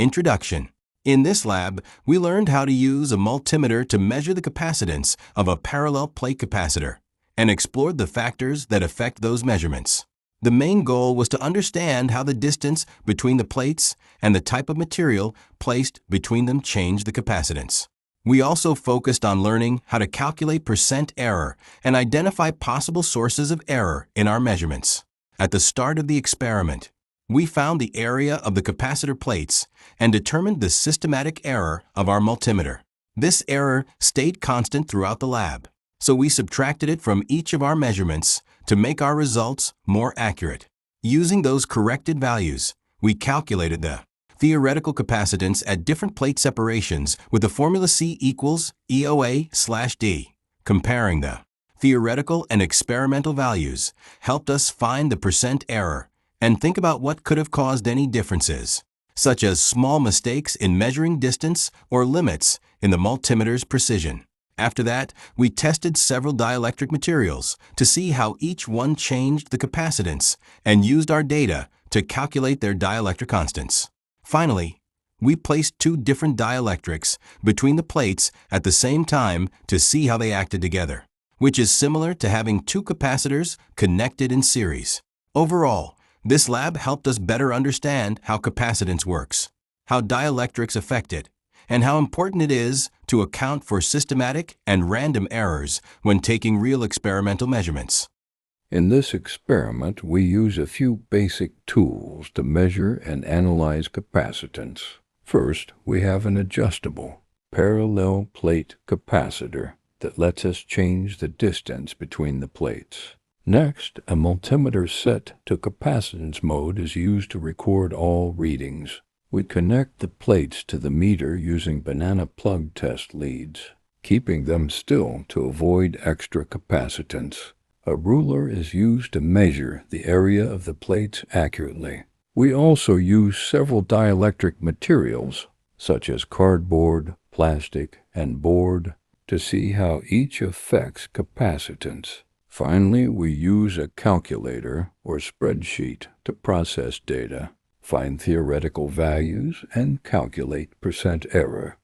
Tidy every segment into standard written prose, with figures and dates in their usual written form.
Introduction. In this lab, we learned how to use a multimeter to measure the capacitance of a parallel plate capacitor and explored the factors that affect those measurements. The main goal was to understand how the distance between the plates and the type of material placed between them changed the capacitance. We also focused on learning how to calculate percent error and identify possible sources of error in our measurements. At the start of the experiment, we found the area of the capacitor plates and determined the systematic error of our multimeter. This error stayed constant throughout the lab, so we subtracted it from each of our measurements to make our results more accurate. Using those corrected values, we calculated the theoretical capacitance at different plate separations with the formula C equals EOA/D. Comparing the theoretical and experimental values helped us find the percent error and think about what could have caused any differences, such as small mistakes in measuring distance or limits in the multimeter's precision. After that, we tested several dielectric materials to see how each one changed the capacitance and used our data to calculate their dielectric constants. Finally, we placed two different dielectrics between the plates at the same time to see how they acted together, which is similar to having two capacitors connected in series. Overall, this lab helped us better understand how capacitance works, how dielectrics affect it, and how important it is to account for systematic and random errors when taking real experimental measurements. In this experiment, we use a few basic tools to measure and analyze capacitance. First, we have an adjustable parallel plate capacitor that lets us change the distance between the plates. Next, a multimeter set to capacitance mode is used to record all readings. We connect the plates to the meter using banana plug test leads, keeping them still to avoid extra capacitance. A ruler is used to measure the area of the plates accurately. We also use several dielectric materials, such as cardboard, plastic, and board, to see how each affects capacitance. Finally, we use a calculator or spreadsheet to process data, find theoretical values, and calculate percent error.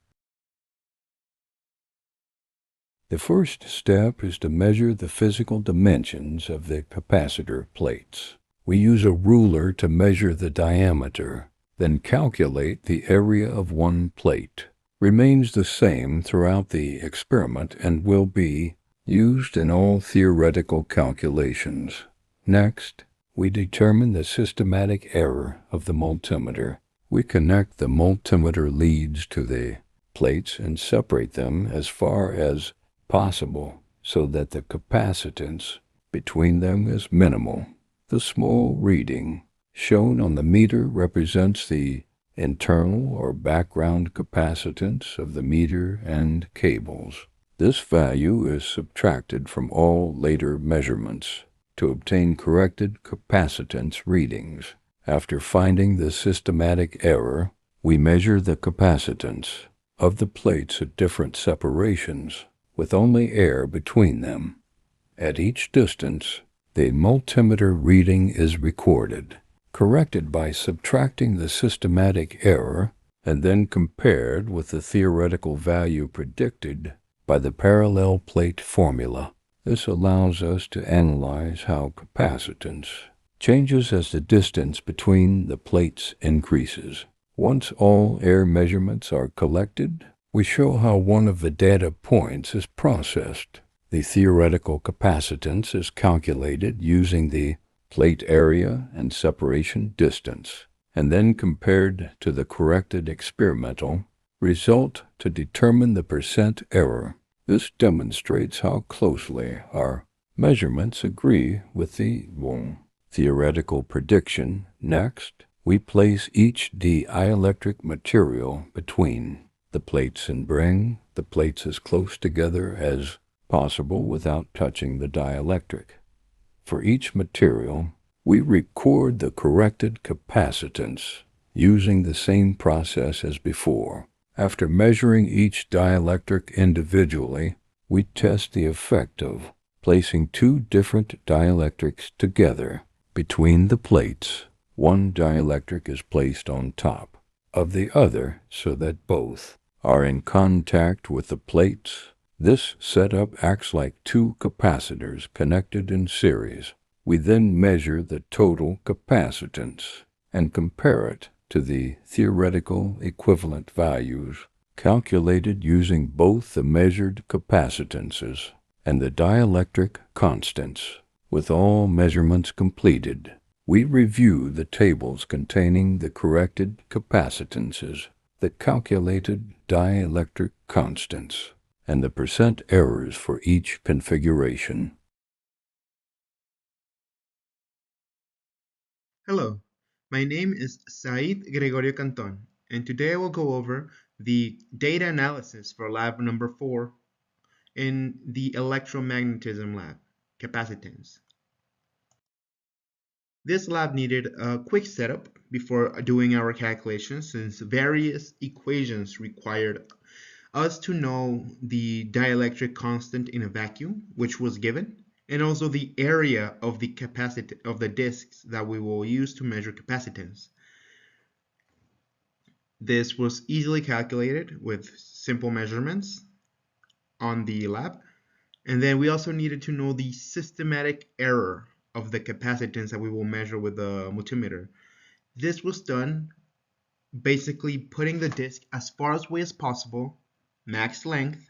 The first step is to measure the physical dimensions of the capacitor plates. We use a ruler to measure the diameter, then calculate the area of one plate. Remains the same throughout the experiment and will be used in all theoretical calculations. Next, we determine the systematic error of the multimeter. We connect the multimeter leads to the plates and separate them as far as possible so that the capacitance between them is minimal. The small reading shown on the meter represents the internal or background capacitance of the meter and cables. This value is subtracted from all later measurements to obtain corrected capacitance readings. After finding the systematic error, we measure the capacitance of the plates at different separations with only air between them. At each distance, the multimeter reading is recorded, corrected by subtracting the systematic error, and then compared with the theoretical value predicted by the parallel plate formula. This allows us to analyze how capacitance changes as the distance between the plates increases. Once all air measurements are collected, we show how one of the data points is processed. The theoretical capacitance is calculated using the plate area and separation distance, and then compared to the corrected experimental result to determine the percent error. This demonstrates how closely our measurements agree with the theoretical prediction. Next, we place each dielectric material between the plates and bring the plates as close together as possible without touching the dielectric. For each material, we record the corrected capacitance using the same process as before. After measuring each dielectric individually, we test the effect of placing two different dielectrics together between the plates. One dielectric is placed on top of the other so that both are in contact with the plates. This setup acts like two capacitors connected in series. We then measure the total capacitance and compare it to the theoretical equivalent values calculated using both the measured capacitances and the dielectric constants. With all measurements completed, we review the tables containing the corrected capacitances, the calculated dielectric constants, and the percent errors for each configuration. Hello, my name is Said Gregorio Canton, and today I will go over the data analysis for lab number 4 in the electromagnetism lab, capacitance. This lab needed a quick setup before doing our calculations since various equations required us to know the dielectric constant in a vacuum, which was given, and also the area of the capacity of the disks that we will use to measure capacitance. This was easily calculated with simple measurements on the lab. And then we also needed to know the systematic error of the capacitance that we will measure with the multimeter. This was done basically putting the disk as far away as possible, max length,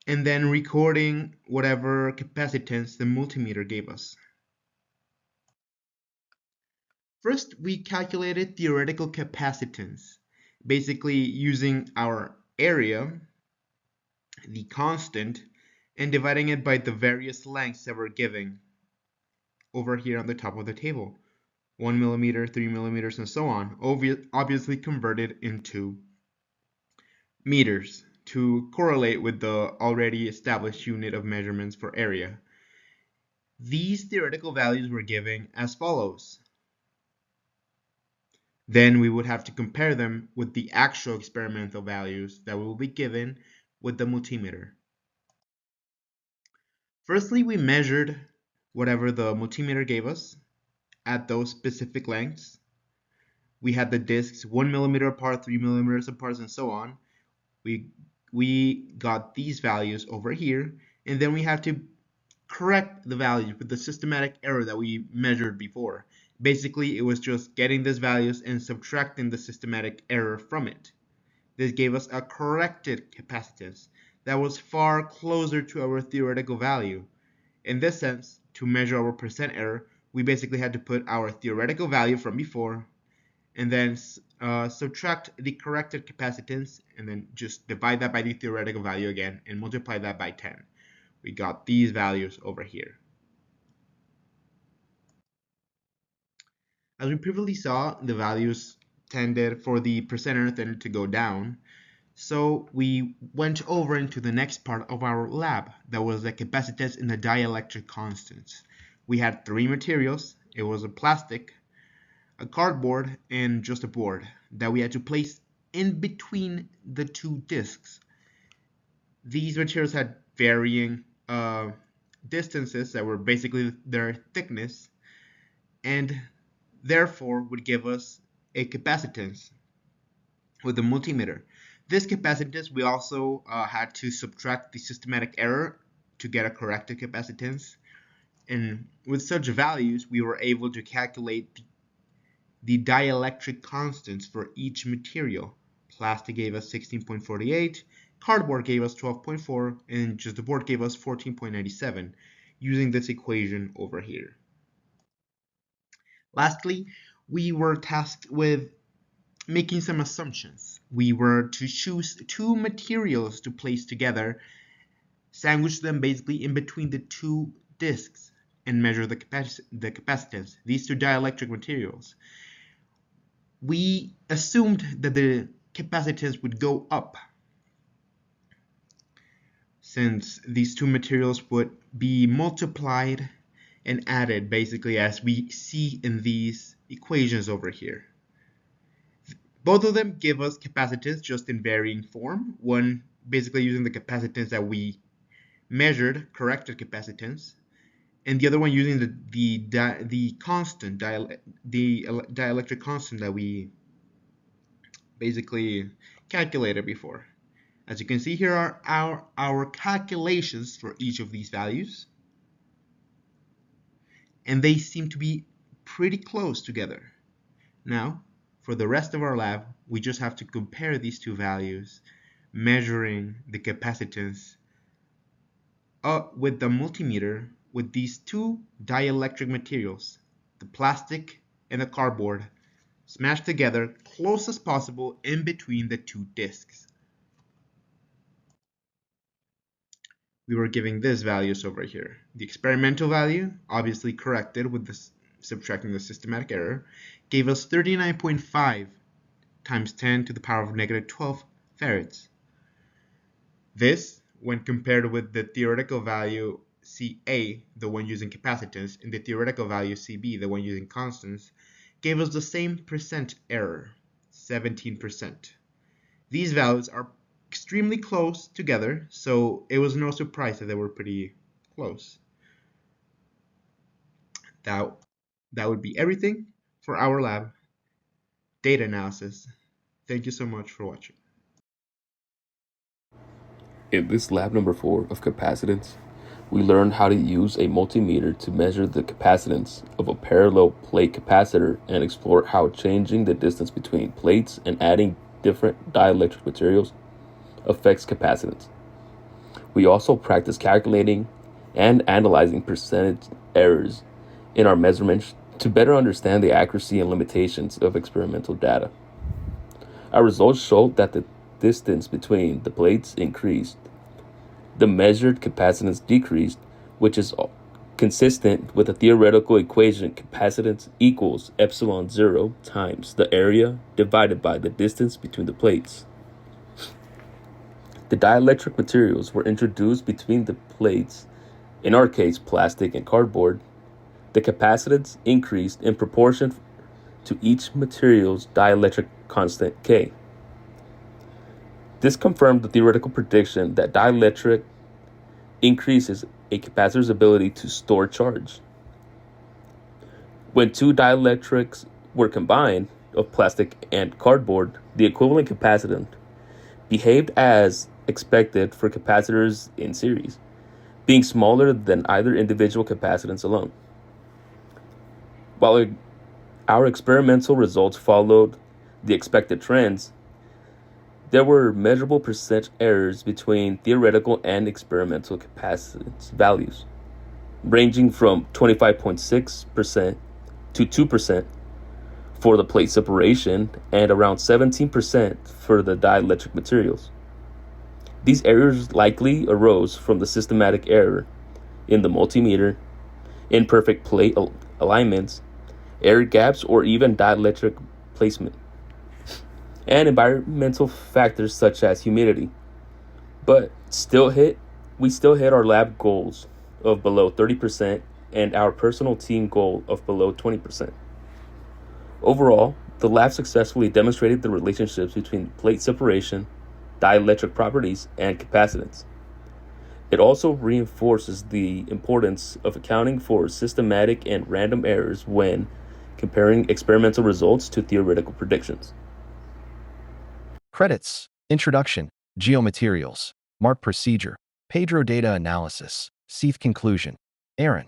and then recording whatever capacitance the multimeter gave us. First, we calculated theoretical capacitance, basically using our area, the constant, and dividing it by the various lengths that we're giving over here on the top of the table. 1 millimeter, 3 millimeters, and so on, obviously converted into meters to correlate with the already established unit of measurements for area. These theoretical values were given as follows. Then we would have to compare them with the actual experimental values that will be given with the multimeter. Firstly, we measured whatever the multimeter gave us at those specific lengths. We had the discs 1 millimeter apart, 3 millimeters apart, and so on. We got these values over here, and then we have to correct the values with the systematic error that we measured before. Basically, it was just getting these values and subtracting the systematic error from it. This gave us a corrected capacitance that was far closer to our theoretical value. In this sense, to measure our percent error, we basically had to put our theoretical value from before and then subtract the corrected capacitance and then just divide that by the theoretical value again and multiply that by 10. We got these values over here. As we previously saw, the values tended for the percent error tended to go down. So we went over into the next part of our lab, that was the capacitance and the dielectric constants. We had three materials. It was a plastic, a cardboard, and just a board that we had to place in between the two discs. These materials had varying distances that were basically their thickness, and therefore would give us a capacitance with the multimeter. This capacitance, we also had to subtract the systematic error to get a corrected capacitance. And with such values, we were able to calculate the dielectric constants for each material. Plastic gave us 16.48, cardboard gave us 12.4, and just the board gave us 14.97, using this equation over here. Lastly, we were tasked with making some assumptions. We were to choose two materials to place together, sandwich them basically in between the two discs, and measure the capacitance, these two dielectric materials. We assumed that the capacitance would go up since these two materials would be multiplied and added basically as we see in these equations over here. Both of them give us capacitance just in varying form. One basically using the capacitance that we measured, corrected capacitance, and the other one using the constant, the dielectric constant that we basically calculated before. As you can see, here are our calculations for each of these values, and they seem to be pretty close together. Now, for the rest of our lab, we just have to compare these two values, measuring the capacitance with the multimeter with these two dielectric materials, the plastic and the cardboard, smashed together close as possible in between the two discs. We were giving these values over here. The experimental value, obviously corrected with this, subtracting the systematic error, gave us 39.5 times 10 to the power of negative 12 farads. This, when compared with the theoretical value Ca, the one using capacitance, and the theoretical value Cb, the one using constants, gave us the same percent error, 17%. These values are extremely close together, so it was no surprise that they were pretty close. That would be everything for our lab data analysis. Thank you so much for watching. In this lab number 4 of capacitance, we learned how to use a multimeter to measure the capacitance of a parallel plate capacitor and explore how changing the distance between plates and adding different dielectric materials affects capacitance. We also practice calculating and analyzing percentage errors in our measurements to better understand the accuracy and limitations of experimental data. Our results showed that the distance between the plates increased. The measured capacitance decreased, which is consistent with the theoretical equation capacitance equals epsilon 0 times the area divided by the distance between the plates. The dielectric materials were introduced between the plates, in our case plastic and cardboard. The capacitance increased in proportion to each material's dielectric constant K. This confirmed the theoretical prediction that dielectric increases a capacitor's ability to store charge. When two dielectrics were combined, of plastic and cardboard, the equivalent capacitance behaved as expected for capacitors in series, being smaller than either individual capacitance alone. While our experimental results followed the expected trends, there were measurable percentage errors between theoretical and experimental capacitance values, ranging from 25.6% to 2% for the plate separation and around 17% for the dielectric materials. These errors likely arose from the systematic error in the multimeter, imperfect plate alignments, air gaps, or even dielectric placement, and environmental factors such as humidity. But we still hit our lab goals of below 30% and our personal team goal of below 20%. Overall, the lab successfully demonstrated the relationships between plate separation, dielectric properties, and capacitance. It also reinforces the importance of accounting for systematic and random errors when comparing experimental results to theoretical predictions. Credits: Introduction, Geomaterials, Mark Procedure, Pedro Data Analysis, Seath Conclusion, Aaron.